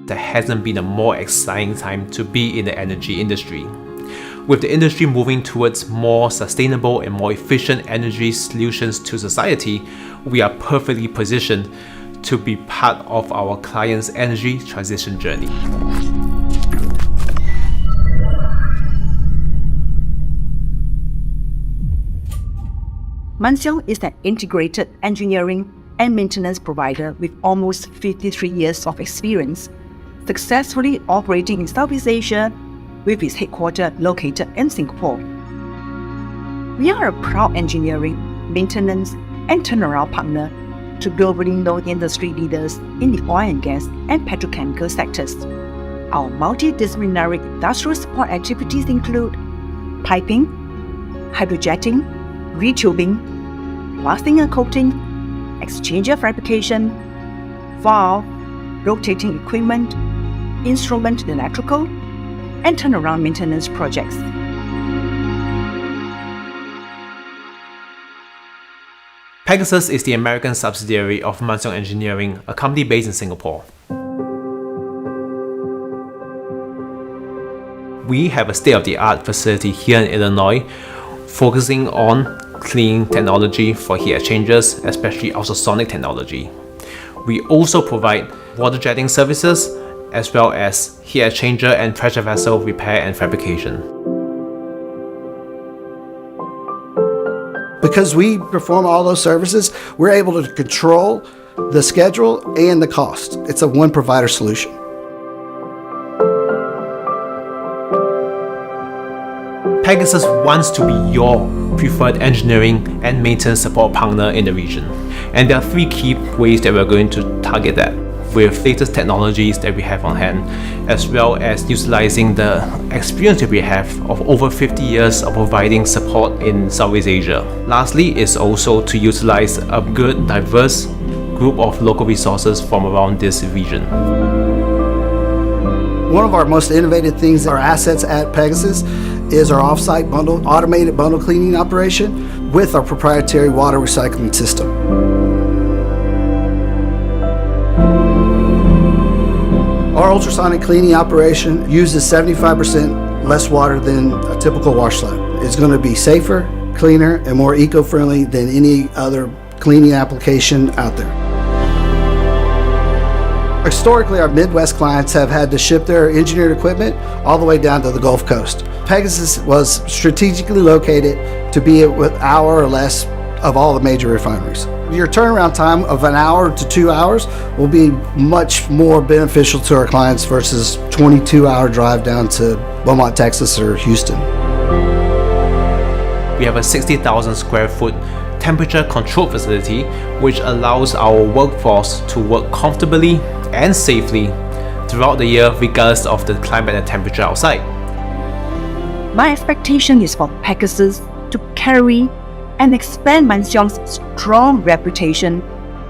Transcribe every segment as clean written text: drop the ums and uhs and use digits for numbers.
There hasn't been a more exciting time to be in the energy industry. With the industry moving towards more sustainable and more efficient energy solutions to society, we are perfectly positioned to be part of our clients' energy transition journey. Mun Siong is an integrated engineering and maintenance provider with almost 53 years of experience, successfully operating in Southeast Asia with its headquarters located in Singapore. We are a proud engineering, maintenance, and turnaround partner to globally known industry leaders in the oil and gas and petrochemical sectors. Our multidisciplinary industrial support activities include piping, hydrojetting, retubing, blasting and coating, exchanger fabrication, valve, rotating equipment, instrument and electrical, and turnaround maintenance projects. Pegasus is the American subsidiary of Mun Siong Engineering, a company based in Singapore. We have a state-of-the-art facility here in Illinois, focusing on clean technology for heat exchangers, especially ultrasonic technology. We also provide water jetting services, as well as heat exchanger and pressure vessel repair and fabrication. Because we perform all those services, we're able to control the schedule and the cost. It's a one provider solution. Pegasus wants to be your preferred engineering and maintenance support partner in the region. And there are three key ways that we're going to target that, with latest technologies that we have on hand, as well as utilizing the experience that we have of over 50 years of providing support in Southeast Asia. Lastly is also to utilize a good, diverse group of local resources from around this region. One of our most innovative things, our assets at Pegasus, is our off-site automated bundle cleaning operation with our proprietary water recycling system. Our ultrasonic cleaning operation uses 75% less water than a typical wash slab. It's going to be safer, cleaner, and more eco-friendly than any other cleaning application out there. Historically, our Midwest clients have had to ship their engineered equipment all the way down to the Gulf Coast. Pegasus was strategically located to be an hour or less of all the major refineries. Your turnaround time of an hour to 2 hours will be much more beneficial to our clients versus 22-hour drive down to Beaumont, Texas or Houston. We have a 60,000 square foot temperature control facility, which allows our workforce to work comfortably and safely throughout the year, regardless of the climate and temperature outside. My expectation is for Pegasus to carry and expand Mun Siong's strong reputation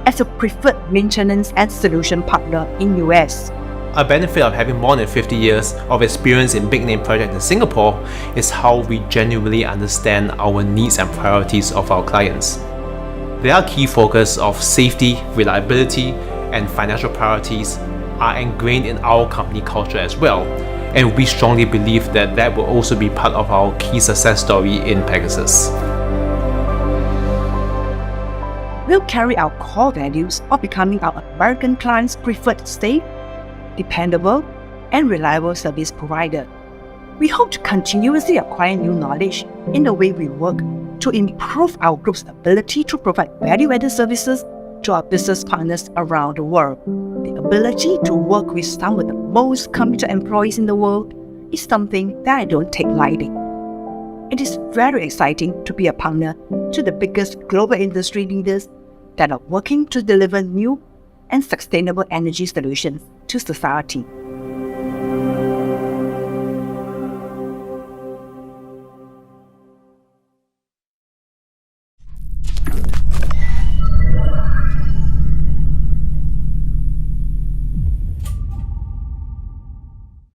as a preferred maintenance and solution partner in US. A benefit of having more than 50 years of experience in big name projects in Singapore is how we genuinely understand our needs and priorities of our clients. Their key focus of safety, reliability, and financial priorities are ingrained in our company culture as well, and we strongly believe that that will also be part of our key success story in Pegasus. We'll carry our core values of becoming our American clients' preferred safe, dependable, and reliable service provider. We hope to continuously acquire new knowledge in the way we work to improve our group's ability to provide value-added services to our business partners around the world. The ability to work with some of the most committed employees in the world is something that I don't take lightly. It is very exciting to be a partner to the biggest global industry leaders that are working to deliver new and sustainable energy solutions to society.